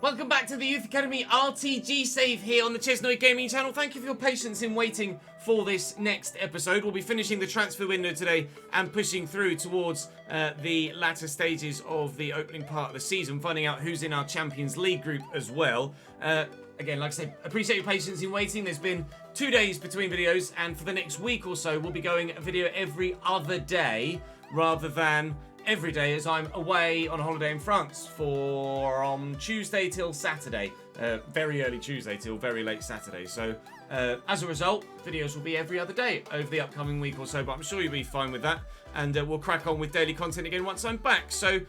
Welcome back to the Youth Academy RTG save here on the ChesnoidGaming channel. Thank you for your patience in waiting for this next episode. We'll be finishing the transfer window today and pushing through towards the latter stages of the opening part of the season, finding out who's in our Champions League group as well. Again, like I said, appreciate your patience in waiting. There's been 2 days between videos, and for the next week or so, we'll be going a video every other day rather than every day, as I'm away on a holiday in France from Tuesday till Saturday. Very early Tuesday till very late Saturday. So as a result, videos will be every other day over the upcoming week or so, but I'm sure you'll be fine with that. And we'll crack on with daily content again once I'm back. So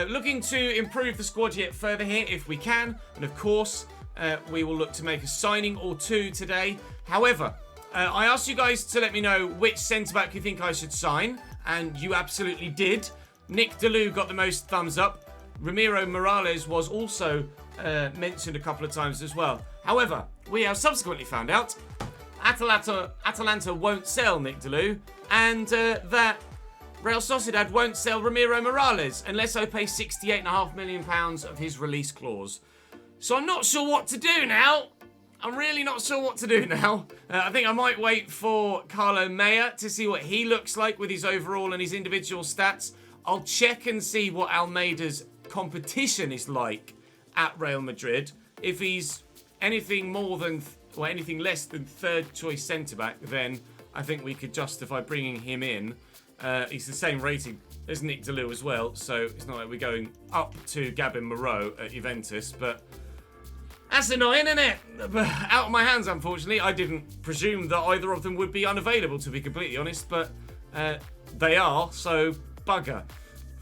looking to improve the squad yet further here if we can. And of course, we will look to make a signing or two today. However, I asked you guys to let me know which centre-back you think I should sign, and you absolutely did. Nick Delou got the most thumbs up. Ramiro Morales was also mentioned a couple of times as well. However, we have subsequently found out Atalanta won't sell Nick Delou, and that Real Sociedad won't sell Ramiro Morales unless I pay £68.5 million of his release clause. So I'm not sure what to do now. I'm really not sure what to do now. I think I might wait for Carlo Mea to see what he looks like with his overall and his individual stats. I'll check and see what Almeida's competition is like at Real Madrid. If he's anything more than, or anything less than third choice centre-back, then I think we could justify bringing him in. He's the same rating as Nick Delou as well, so it's not like we're going up to Gabin Moreau at Juventus, but that's annoying, isn't it? Out of my hands, unfortunately. I didn't presume that either of them would be unavailable, to be completely honest, but they are, so bugger.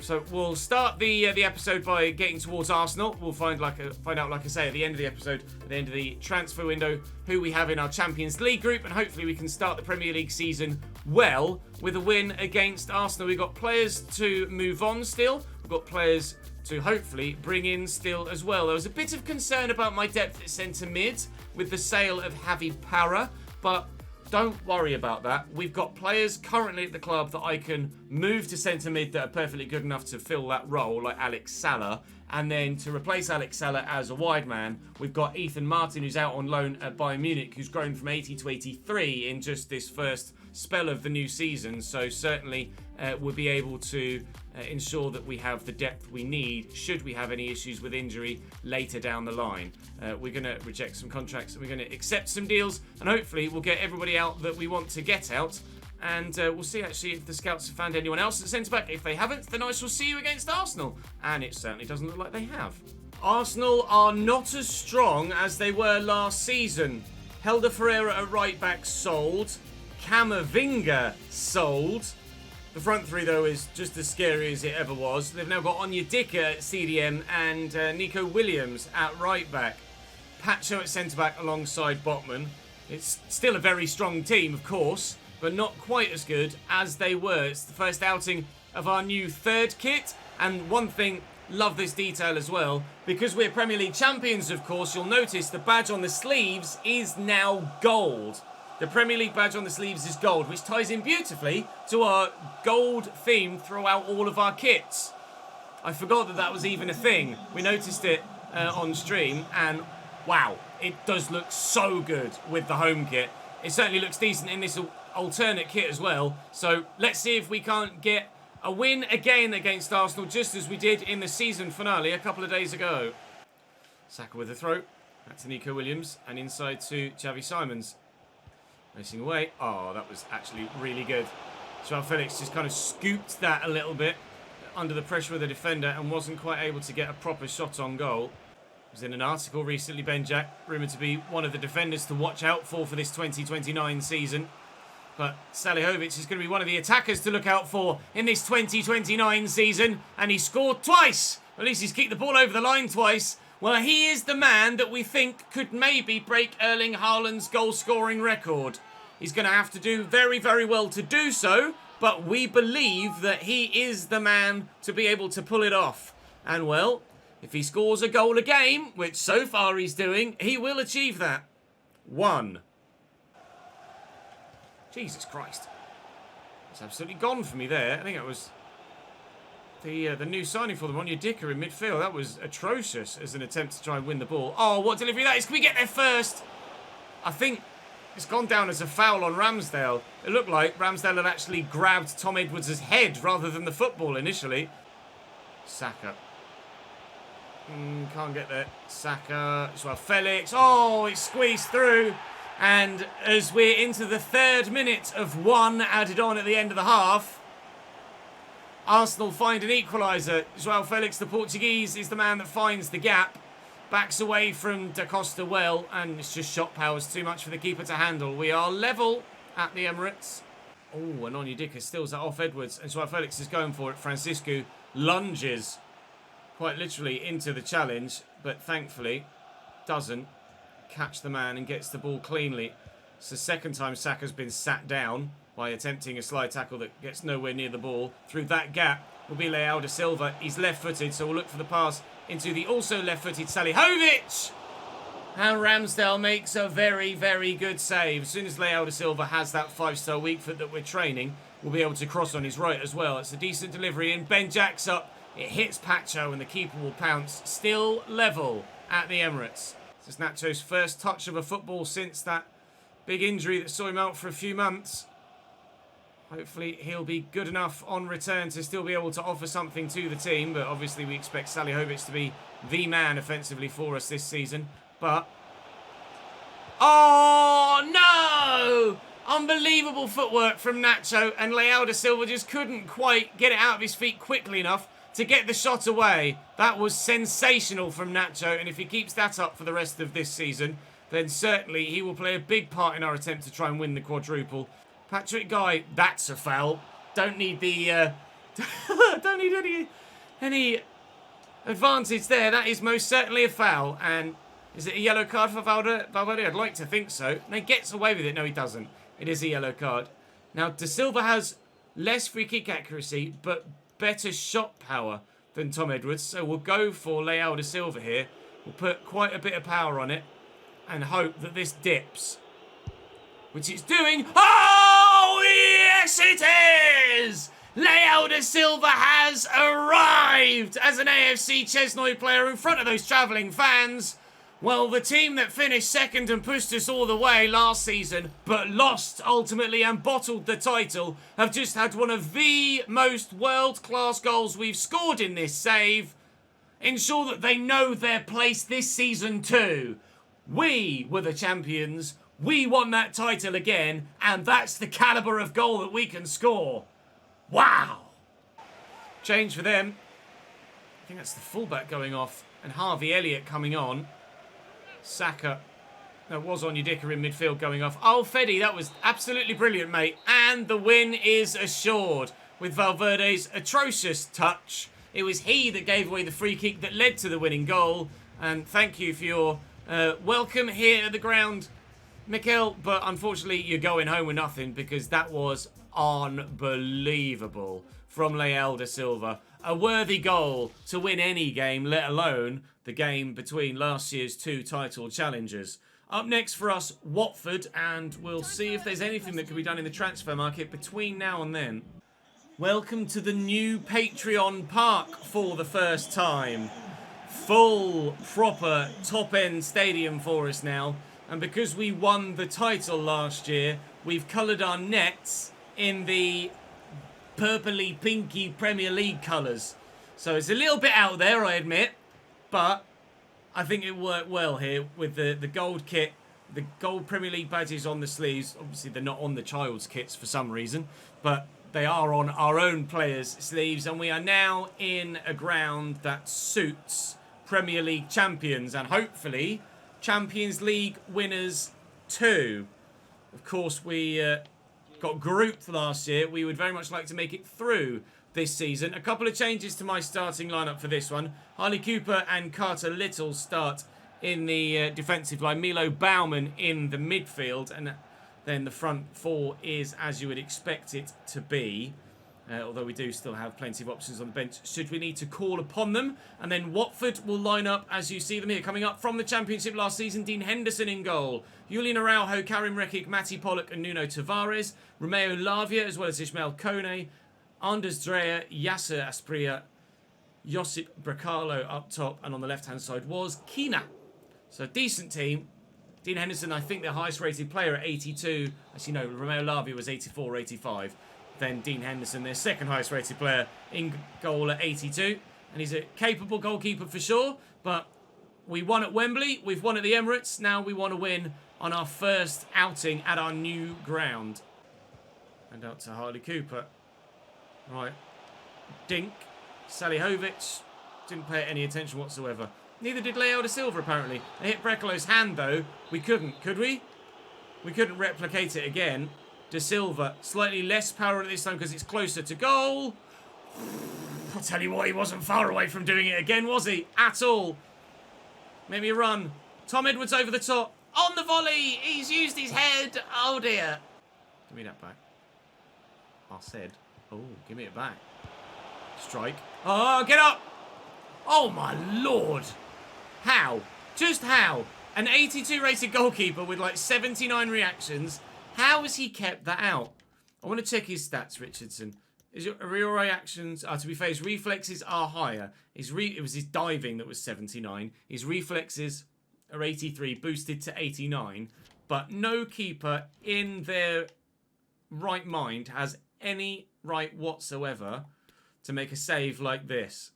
So we'll start the episode by getting towards Arsenal. We'll find out, like I say, at the end of the episode, at the end of the transfer window, who we have in our Champions League group, and hopefully we can start the Premier League season well with a win against Arsenal. We've got players to move on still. We've got players to hopefully bring in still as well. There was a bit of concern about my depth at centre mid with the sale of Javi Parra, but don't worry about that. We've got players currently at the club that I can move to centre mid that are perfectly good enough to fill that role, like Alex Salah. And then to replace Alex Salah as a wide man, we've got Ethan Martin, who's out on loan at Bayern Munich, who's grown from 80 to 83 in just this first spell of the new season. So certainly we'll be able to ensure that we have the depth we need should we have any issues with injury later down the line. We're going to reject some contracts, and we're going to accept some deals, and hopefully we'll get everybody out that we want to get out. And we'll see actually if the scouts have found anyone else at centre-back. If they haven't, then I shall see you against Arsenal. And it certainly doesn't look like they have. Arsenal are not as strong as they were last season. Helder Ferreira at right-back sold. Camavinga sold. The front three, though, is just as scary as it ever was. They've now got Onyedika at CDM and Nico Williams at right-back. Pacho at centre-back alongside Botman. It's still a very strong team, of course, but not quite as good as they were. It's the first outing of our new third kit. And one thing, love this detail as well, because we're Premier League champions, of course, you'll notice the badge on the sleeves is now gold. The Premier League badge on the sleeves is gold, which ties in beautifully to our gold theme throughout all of our kits. I forgot that that was even a thing. We noticed it on stream, and wow, it does look so good with the home kit. It certainly looks decent in this alternate kit as well. So let's see if we can't get a win again against Arsenal, just as we did in the season finale a couple of days ago. Saka with a throw. Back to Nico Williams, and inside to Xavi Simons. Racing away. Oh, that was actually really good. Joao Felix just kind of scooped that a little bit under the pressure of the defender and wasn't quite able to get a proper shot on goal. Was in an article recently, Benjak, rumoured to be one of the defenders to watch out for this 2029 season. But Salihovic is going to be one of the attackers to look out for in this 2029 season. And he scored twice. At least he's kicked the ball over the line twice. Well, he is the man that we think could maybe break Erling Haaland's goal-scoring record. He's going to have to do very, very well to do so, but we believe that he is the man to be able to pull it off. And, well, if he scores a goal a game, which so far he's doing, he will achieve that. 1. Jesus Christ. It's absolutely gone for me there. I think it was The new signing for them, Onyedika in midfield. That was atrocious as an attempt to try and win the ball. Oh, what delivery that is. Can we get there first? I think it's gone down as a foul on Ramsdale. It looked like Ramsdale had actually grabbed Tom Edwards' head rather than the football initially. Saka. Can't get there. Saka. Joao Felix. Oh, it's squeezed through. And as we're into the 3rd minute of 1 added on at the end of the half, Arsenal find an equaliser. Joao Felix, the Portuguese, is the man that finds the gap. Backs away from Da Costa well, and it's just shot powers too much for the keeper to handle. We are level at the Emirates. Oh, and Onyedika steals that off Edwards, and Joao Felix is going for it. Francisco lunges quite literally into the challenge, but thankfully doesn't catch the man and gets the ball cleanly. It's the 2nd time Saka's been sat down by attempting a slide tackle that gets nowhere near the ball. Through that gap will be Leao da Silva. He's left-footed, so we'll look for the pass into the also left-footed Salihovic. And Ramsdale makes a very, very good save. As soon as Leao da Silva has that 5-star weak foot that we're training, we'll be able to cross on his right as well. It's a decent delivery, and Ben jacks up. It hits Pacho, and the keeper will pounce. Still level at the Emirates. This is Nacho's first touch of a football since that big injury that saw him out for a few months. Hopefully he'll be good enough on return to still be able to offer something to the team, but obviously we expect Salihovic to be the man offensively for us this season. But oh no! Unbelievable footwork from Nacho, and Leao da Silva just couldn't quite get it out of his feet quickly enough to get the shot away. That was sensational from Nacho, and if he keeps that up for the rest of this season, then certainly he will play a big part in our attempt to try and win the quadruple. Patrick Guy, that's a foul. Don't need the don't need any advantage there. That is most certainly a foul. And is it a yellow card for Valverde? I'd like to think so. And he gets away with it. No, he doesn't. It is a yellow card. Now, Da Silva has less free kick accuracy, but better shot power than Tom Edwards. So we'll go for Leao da Silva here. We'll put quite a bit of power on it and hope that this dips, which it's doing. Oh, yes it is! Leao da Silva has arrived as an AFC Chesnoid player in front of those travelling fans. Well, the team that finished 2nd and pushed us all the way last season, but lost ultimately and bottled the title, have just had one of the most world-class goals we've scored in this save. Ensure that they know their place this season too. We were the champions. We won that title again, and that's the calibre of goal that we can score. Wow! Change for them. I think that's the fullback going off, and Harvey Elliott coming on. Saka. That was Onyedika in midfield going off. Oh, Fede, that was absolutely brilliant, mate. And the win is assured with Valverde's atrocious touch. It was he that gave away the free kick that led to the winning goal. And thank you for your welcome here at the ground, Mikel. But unfortunately, you're going home with nothing because that was unbelievable from Leao da Silva. A worthy goal to win any game, let alone the game between last year's 2 title challengers. Up next for us, Watford, and we'll see if there's anything that can be done in the transfer market between now and then. Welcome to the new Patreon Park for the first time. Full, proper, top-end stadium for us now. And because we won the title last year, we've coloured our nets in the purpley, pinky Premier League colours. So it's a little bit out there, I admit. But I think it worked well here with the gold kit, the gold Premier League badges on the sleeves. Obviously, they're not on the child's kits for some reason, but they are on our own players' sleeves. And we are now in a ground that suits Premier League champions and hopefully Champions League winners too. Of course, we got grouped last year. We would very much like to make it through this season. A couple of changes to my starting lineup for this one. Harley Cooper and Carter Little start in the defensive line. Milo Bauman in the midfield. And then the front 4 is as you would expect it to be. Although we do still have plenty of options on the bench should we need to call upon them. And then Watford will line up as you see them here. Coming up from the Championship last season, Dean Henderson in goal. Julian Araujo, Karim Rekic, Matty Pollock and Nuno Tavares. Romeo Lavia as well as Ismail Kone. Anders Dreyer, Yasser Aspria, Josip Bracalo up top, and on the left-hand side was Kina. So decent team. Dean Henderson, I think their highest rated player at 82. As you know, Romeo Lavia was 84 or 85. Then Dean Henderson, their second highest rated player, in goal at 82. And he's a capable goalkeeper for sure. But we won at Wembley. We've won at the Emirates. Now we want to win on our first outing at our new ground. And out to Harley Cooper. Right. Dink. Salihovic. Didn't pay any attention whatsoever. Neither did Leo da Silva, apparently. They hit Brecalo's hand, though. We couldn't, could we? We couldn't replicate it again. Da Silva, slightly less power at this time because it's closer to goal. I'll tell you what, he wasn't far away from doing it again, was he? At all. Maybe a run. Tom Edwards over the top. On the volley. He's used his head. Oh, dear. Give me that back. I said. Oh, give me it back. Strike. Oh, get up. Oh, my Lord. How? Just how? An 82 rated goalkeeper with like 79 reactions. How has he kept that out? I want to check his stats, Richardson. Is your real reactions... to be fair, his reflexes are higher. It was his diving that was 79. His reflexes are 83, boosted to 89. But no keeper in their right mind has any right whatsoever to make a save like this.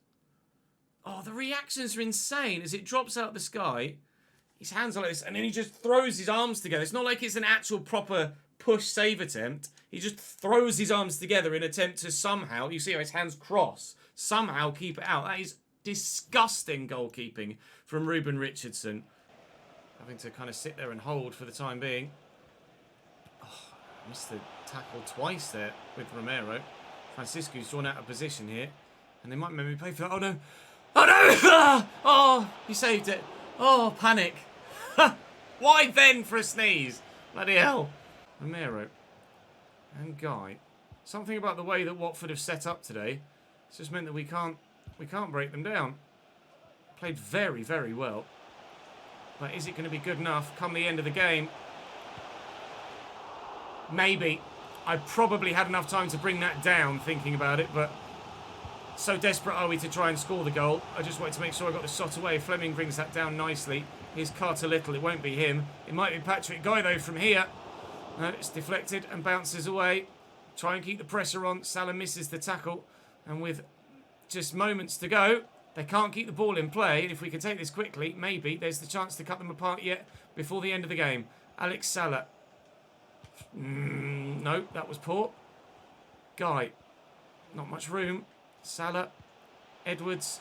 Oh, the reactions are insane. As it drops out the sky, his hands are like this, and then he just throws his arms together. It's not like it's an actual proper push save attempt. He just throws his arms together in an attempt to somehow, you see how his hands cross, somehow keep it out. That is disgusting goalkeeping from Ruben Richardson. Having to kind of sit there and hold for the time being. Oh, missed the tackle twice there with Romero. Francisco's drawn out of position here. And they might make me pay for that. Oh, no. Oh, no! Oh, he saved it. Oh, panic. Why then for a sneeze? Bloody hell. Romero and Guy. Something about the way that Watford have set up today. It's just meant that we can't break them down. Played very, very well. But is it going to be good enough come the end of the game? Maybe. I probably had enough time to bring that down thinking about it, but so desperate are we to try and score the goal. I just wanted to make sure I got the shot away. Fleming brings that down nicely. Here's Carter Little. It won't be him. It might be Patrick Guy, though, from here. No, it's deflected and bounces away. Try and keep the pressure on. Salah misses the tackle. And with just moments to go, they can't keep the ball in play. And if we can take this quickly, maybe there's the chance to cut them apart yet before the end of the game. Alex Salah. No, that was poor. Guy. Not much room. Salah. Edwards.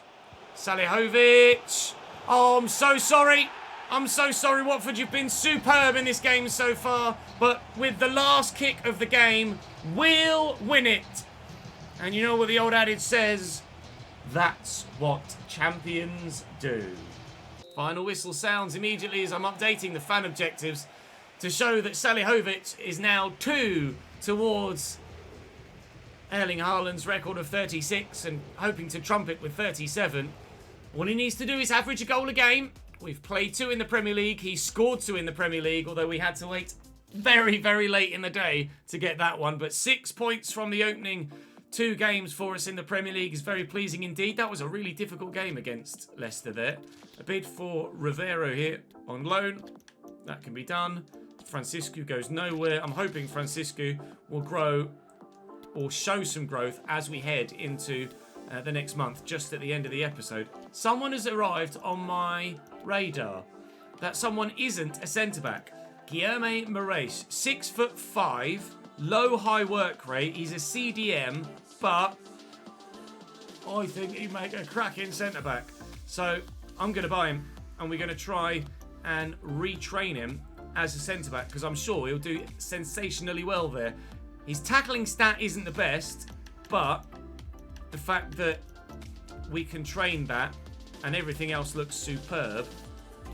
Salihovic. Oh, I'm so sorry. I'm so sorry, Watford. You've been superb in this game so far. But with the last kick of the game, we'll win it. And you know what the old adage says? That's what champions do. Final whistle sounds immediately as I'm updating the fan objectives to show that Salihovic is now 2 towards Erling Haaland's record of 36 and hoping to trump it with 37. All he needs to do is average a goal a game. We've played 2 in the Premier League. He scored 2 in the Premier League, although we had to wait very, very late in the day to get that one. But 6 points from the opening 2 games for us in the Premier League is very pleasing indeed. That was a really difficult game against Leicester there. A bid for Rivero here on loan. That can be done. Francisco goes nowhere. I'm hoping Francisco will grow or show some growth as we head into the next month, just at the end of the episode. Someone has arrived on my radar. That someone isn't a centre-back. Guilherme Moraes, 6'5", low high work rate. He's a CDM, but I think he'd make a cracking centre-back. So I'm going to buy him, and we're going to try and retrain him as a centre-back, because I'm sure he'll do sensationally well there. His tackling stat isn't the best, but the fact that we can train that and everything else looks superb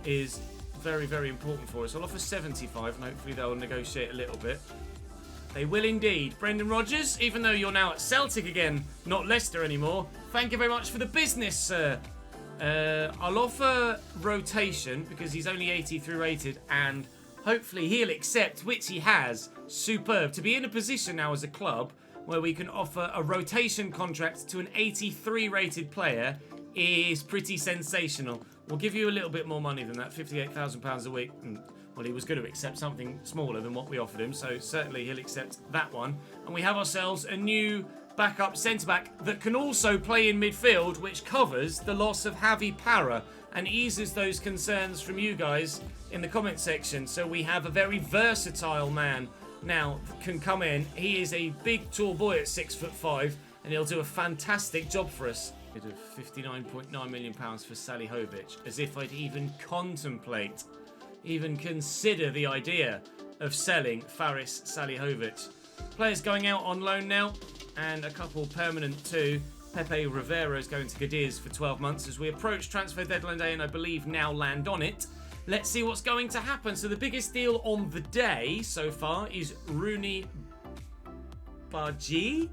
is very, very important for us. I'll offer 75 and hopefully they'll negotiate a little bit. They will indeed. Brendan Rodgers, even though you're now at Celtic again, not Leicester anymore, thank you very much for the business, sir. I'll offer rotation because he's only 83 rated and hopefully he'll accept, which he has. Superb. To be in a position now as a club where we can offer a rotation contract to an 83 rated player is pretty sensational. We'll give you a little bit more money than that, £58,000 a week. Well, he was going to accept something smaller than what we offered him, so certainly he'll accept that one. And we have ourselves a new backup centre-back that can also play in midfield, which covers the loss of Javi Parra and eases those concerns from you guys in the comment section. So we have a very versatile man now that can come in. He is a big, tall boy at 6'5", and he'll do a fantastic job for us. Of £59.9 million for Salihovic, as if I'd even contemplate, even consider the idea of selling Faris Salihovic. Players going out on loan now, and a couple permanent too. Pepe Rivera is going to Cadiz for 12 months as we approach transfer deadline day, and I believe now land on it. Let's see what's going to happen. So the biggest deal on the day so far is Rooney Baji.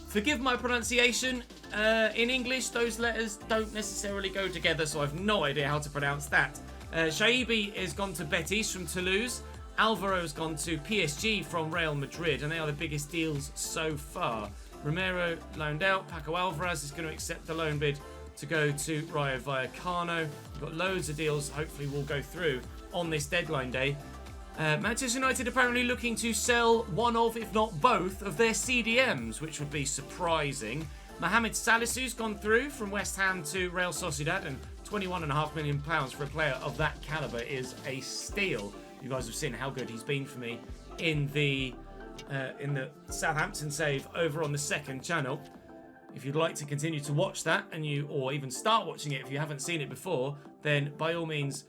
Forgive my pronunciation. In English, those letters don't necessarily go together, so I've no idea how to pronounce that. Shaibi has gone to Betis from Toulouse. Alvaro has gone to PSG from Real Madrid, and they are the biggest deals so far. Romero loaned out. Paco Alvarez is going to accept the loan bid to go to Rayo Vallecano. We've got loads of deals, hopefully will go through on this deadline day. Manchester United apparently looking to sell one of, if not both, of their CDMs, which would be surprising. Mohamed Salisu's gone through from West Ham to Real Sociedad, and £21.5 million for a player of that calibre is a steal. You guys have seen how good he's been for me in the Southampton save over on the second channel. If you'd like to continue to watch that, or even start watching it if you haven't seen it before, then by all means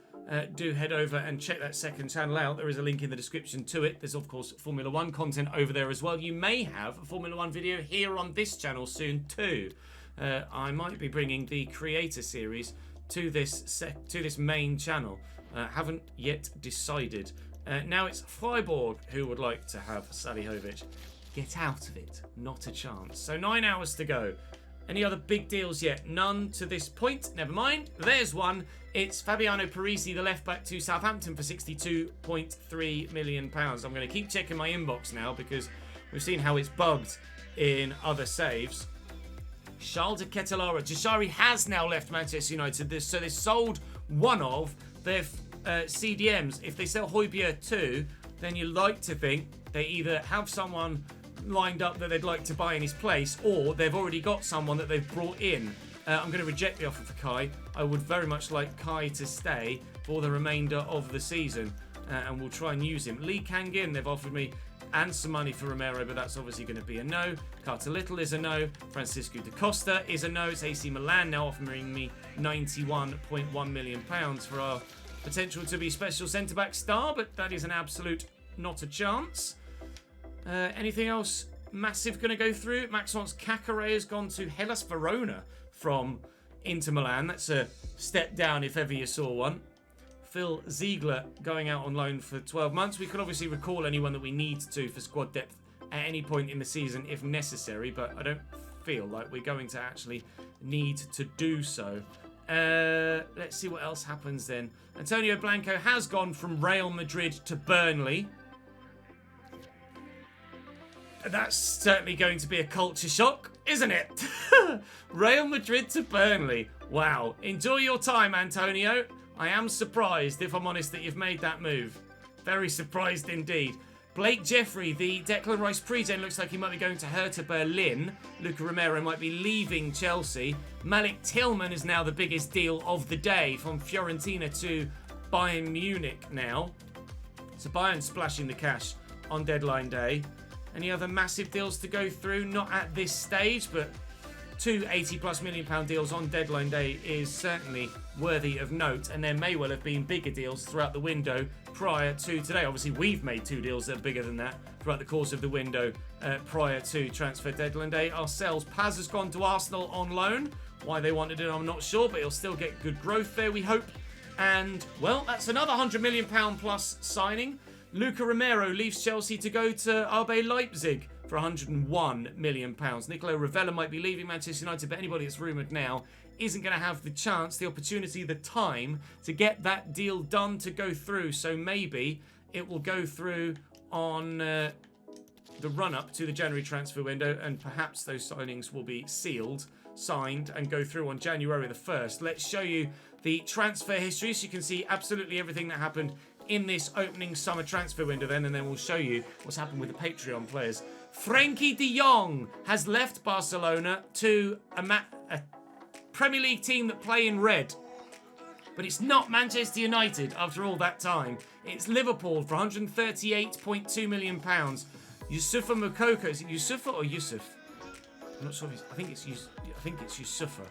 do head over and check that second channel out. There is a link in the description to it. There's of course Formula 1 content over there as well. You may have a Formula 1 video here on this channel soon too. I might be bringing the creator series to this main channel. Haven't yet decided. Now it's Freiburg who would like to have Salihovic. Get out of it. Not a chance. So 9 hours to go. Any other big deals yet? None to this point. Never mind. There's one. It's Fabiano Parisi, the left back to Southampton for £62.3 million. I'm going to keep checking my inbox now because we've seen how it's bugged in other saves. Charles de Ketelara. Jashari has now left Manchester United. So they sold one of their CDMs. If they sell Højbjerg too, then you like to think they either have someone lined up that they'd like to buy in his place, or they've already got someone that they've brought in. I'm going to reject the offer for Kai. I would very much like Kai to stay for the remainder of the season, and we'll try and use him. Lee Kangin, they've offered me, and some money for Romero, but that's obviously going to be a no. Carter Little is a no. Francisco da Costa is a no. It's AC Milan now offering me £91.1 million for our potential to be special centre-back star, but that is an absolute not a chance. Anything else massive going to go through? Maxence Kakare has gone to Hellas Verona from Inter Milan. That's a step down if ever you saw one. Phil Ziegler going out on loan for 12 months. We can obviously recall anyone that we need to for squad depth at any point in the season if necessary, but I don't feel like we're going to actually need to do so. Let's see what else happens then. Antonio Blanco has gone from Real Madrid to Burnley. That's certainly going to be a culture shock, isn't it? Real Madrid to Burnley. Wow. Enjoy your time, Antonio. I am surprised, if I'm honest, that you've made that move. Very surprised indeed. Blake Jeffrey, the Declan Rice pre-gen, looks like he might be going to Hertha Berlin. Luca Romero might be leaving Chelsea. Malik Tillman is now the biggest deal of the day from Fiorentina to Bayern Munich now. So Bayern splashing the cash on deadline day. Any other massive deals to go through? Not at this stage, but two £80+ million deals on deadline day is certainly worthy of note, and there may well have been bigger deals throughout the window prior to today. Obviously, we've made two deals that are bigger than that throughout the course of the window prior to transfer deadline day ourselves. Paz has gone to Arsenal on loan. Why they wanted it, I'm not sure, but he'll still get good growth there, we hope. And, well, that's another £100 million plus signing. Luca Romero leaves Chelsea to go to RB Leipzig for £101 million. Nicolo Ravella might be leaving Manchester United, but anybody that's rumoured now isn't going to have the chance, the opportunity, the time to get that deal done to go through. So maybe it will go through on the run-up to the January transfer window, and perhaps those signings will be sealed, signed, and go through on January the 1st. Let's show you the transfer history so you can see absolutely everything that happened in this opening summer transfer window then, and then we'll show you what's happened with the Patreon players. Frankie de Jong has left Barcelona to a Premier League team that play in red. But it's not Manchester United after all that time. It's Liverpool for £138.2 million. Yusufa Moukoko. Is it Yusufa or Yusuf? I'm not sure if I think it's Yusufa.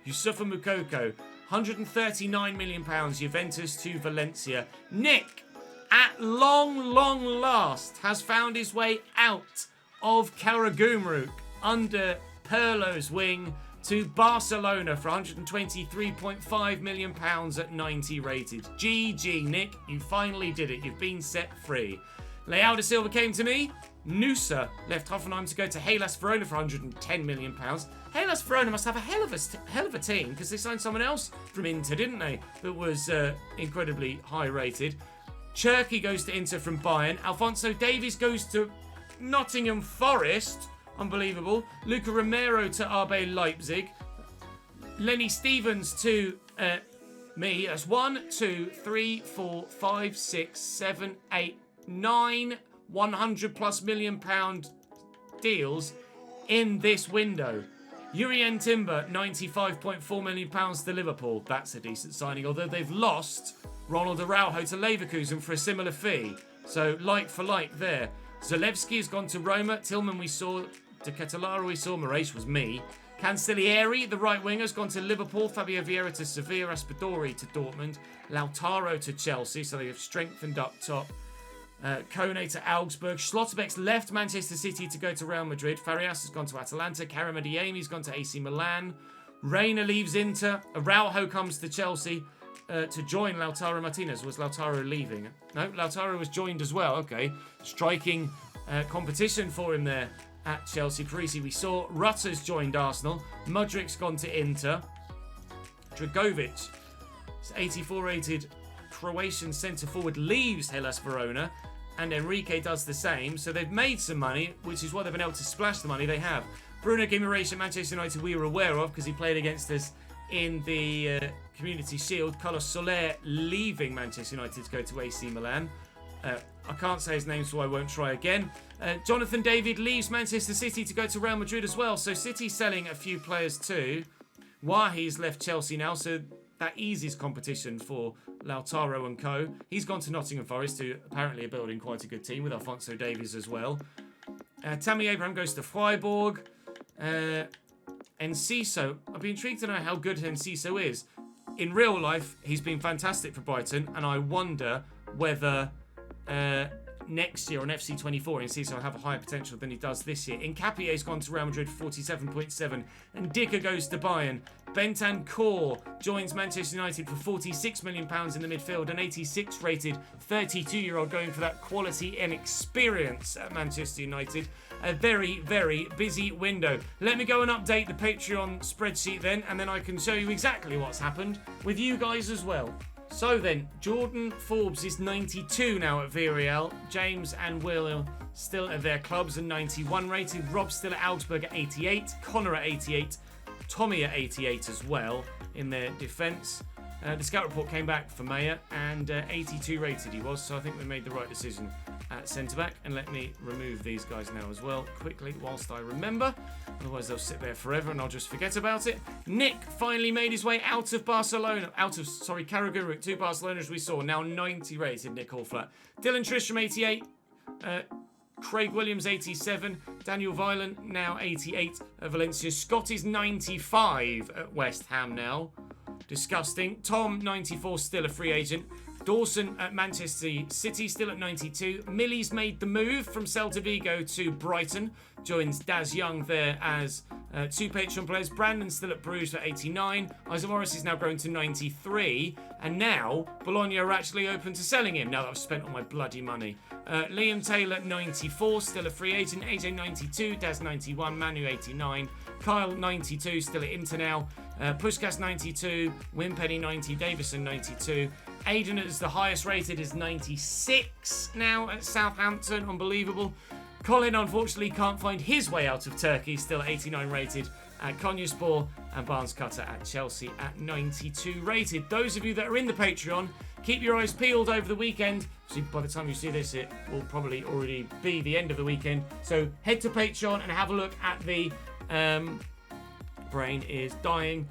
Yusufa Moukoko. £139 million. Juventus to Valencia. Nick, at long last, has found his way out of Karagümrük under Pirlo's wing to Barcelona for £123.5 million at 90 rated. GG, Nick. You finally did it. You've been set free. Leao da Silva came to me. Nusa left Hoffenheim to go to Hellas Verona for £110 million. Hellas Verona must have a hell of a team because they signed someone else from Inter, didn't they? That was incredibly high rated. Cherki goes to Inter from Bayern. Alphonso Davies goes to Nottingham Forest. Unbelievable. Luca Romero to RB Leipzig. Lenny Stevens to me. That's 1, 2, 3, 4, 5, 6, 7, 8, 9 £100+ million deals in this window. Jurrien Timber, £95.4 million to Liverpool. That's a decent signing, although they've lost Ronald Araujo to Leverkusen for a similar fee. So like for like there. Zalewski has gone to Roma. Tillman we saw. De Ketelaere we saw. Moraes was me. Cancellieri, the right winger, has gone to Liverpool. Fabio Vieira to Sevilla. Raspadori to Dortmund. Lautaro to Chelsea. So they have strengthened up top. Kone to Augsburg. Schlotterbeck's left Manchester City to go to Real Madrid. Farias has gone to Atalanta. Karim Adeyemi's gone to AC Milan. Reina leaves Inter. Araujo comes to Chelsea to join Lautaro Martinez. Was Lautaro leaving? No, Lautaro was joined as well. Okay. Striking competition for him there at Chelsea. Parisi we saw. Rutter's joined Arsenal. Mudrik's gone to Inter. Dragovic, 84 rated Croatian centre-forward, leaves Hellas Verona, and Enrique does the same. So they've made some money, which is why they've been able to splash the money they have. Bruno Guimaraes at Manchester United we were aware of because he played against us in the Community Shield. Carlos Soler leaving Manchester United to go to AC Milan. I can't say his name, so I won't try again. Jonathan David leaves Manchester City to go to Real Madrid as well. So City selling a few players too. Wahi's left Chelsea now, so that eases competition for Lautaro and co. He's gone to Nottingham Forest, who apparently are building quite a good team with Alphonso Davies as well. Tammy Abraham goes to Freiburg. Enciso, I'd be intrigued to know how good Enciso is. In real life, he's been fantastic for Brighton, and I wonder whether next year on FC24 Enciso will have a higher potential than he does this year. Nkapie's gone to Real Madrid for 47.7, and Dicker goes to Bayern. Bentancur joins Manchester United for £46 million in the midfield, an 86 rated 32-year-old going for that quality and experience at Manchester United. A very, very busy window. Let me go and update the Patreon spreadsheet then, and then I can show you exactly what's happened with you guys as well. So then, Jordan Forbes is 92 now at Villarreal. James and Will are still at their clubs and 91 rated. Rob still at Augsburg at 88. Connor at 88. Tommy at 88 as well in their defence. The scout report came back for Mayer, and 82 rated he was, so I think we made the right decision at centre-back. And let me remove these guys now as well, quickly, whilst I remember. Otherwise they'll sit there forever and I'll just forget about it. Nick finally made his way out of Karagümrük to Barcelona, as we saw. Now 90 rated, Nick Allflat. Dylan Tristram, 88. Craig Williams, 87. Daniel Violent, now 88 at Valencia. Scott is 95 at West Ham now. Disgusting. Tom, 94, still a free agent. Dawson at Manchester City, still at 92. Millie's made the move from Celta Vigo to Brighton. Joins Daz Young there as two Patreon players. Brandon still at Bruges for 89. Isaac Morris is now grown to 93. And now, Bologna are actually open to selling him, now that I've spent all my bloody money. Liam Taylor, 94, still a free agent. AJ, 92. Daz, 91. Manu, 89. Kyle, 92, still at Inter now. Pushkas, 92. Wimpenny, 90. Davison, 92. Aiden is the highest rated, is 96 now at Southampton. Unbelievable. Colin, unfortunately, can't find his way out of Turkey, still 89 rated at Konyaspor, and Barnes Cutter at Chelsea at 92 rated. Those of you that are in the Patreon, keep your eyes peeled over the weekend. So by the time you see this, it will probably already be the end of the weekend. So head to Patreon and have a look at the brain is dying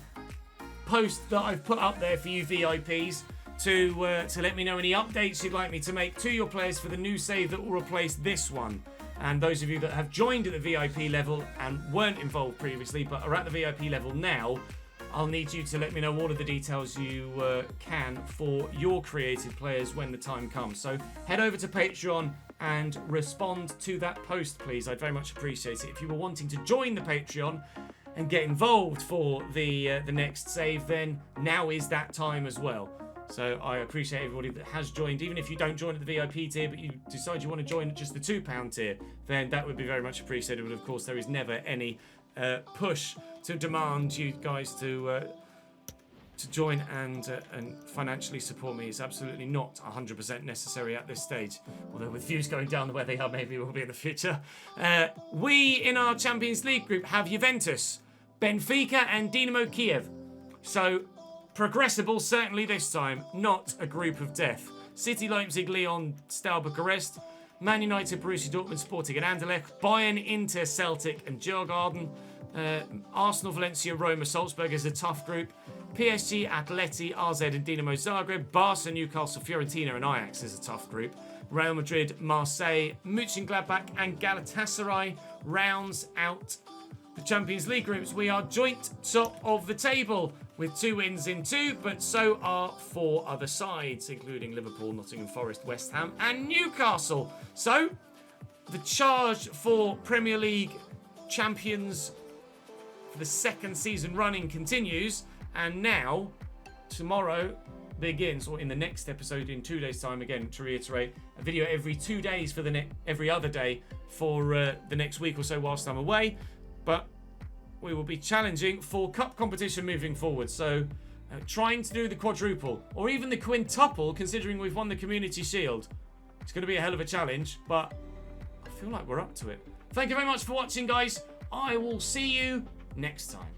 post that I've put up there for you VIPs to let me know any updates you'd like me to make to your players for the new save that will replace this one. And those of you that have joined at the VIP level and weren't involved previously but are at the VIP level now, I'll need you to let me know all of the details you can for your created players when the time comes. So head over to Patreon and respond to that post, please. I'd very much appreciate it. If you were wanting to join the Patreon and get involved for the next save, then now is that time as well. So I appreciate everybody that has joined. Even if you don't join at the VIP tier, but you decide you want to join at just the £2 tier, then that would be very much appreciated. But of course, there is never any push to demand you guys to join and financially support me. It's absolutely not 100% necessary at this stage. Although with views going down the way they are, maybe it will be in the future. We, in our Champions League group, have Juventus, Benfica and Dinamo Kiev. So progressible, certainly this time, not a group of death. City, Leipzig, Lyon, Steaua Bucharest, Man United, Borussia Dortmund, Sporting and Anderlecht, Bayern, Inter, Celtic and Djurgården, Arsenal, Valencia, Roma, Salzburg is a tough group, PSG, Atleti, RZ and Dinamo Zagreb, Barca, Newcastle, Fiorentina and Ajax is a tough group, Real Madrid, Marseille, Mönchengladbach and Galatasaray rounds out the Champions League groups. We are joint top of the table with 2 wins in 2, but so are 4 other sides, including Liverpool, Nottingham Forest, West Ham and Newcastle. So, the charge for Premier League champions for the 2nd season running continues, and now, tomorrow begins, or in the next episode in 2 days' time, again, to reiterate, a video every 2 days for every other day for the next week or so whilst I'm away. But we will be challenging for cup competition moving forward. So trying to do the quadruple or even the quintuple, considering we've won the Community Shield. It's going to be a hell of a challenge, but I feel like we're up to it. Thank you very much for watching, guys. I will see you next time.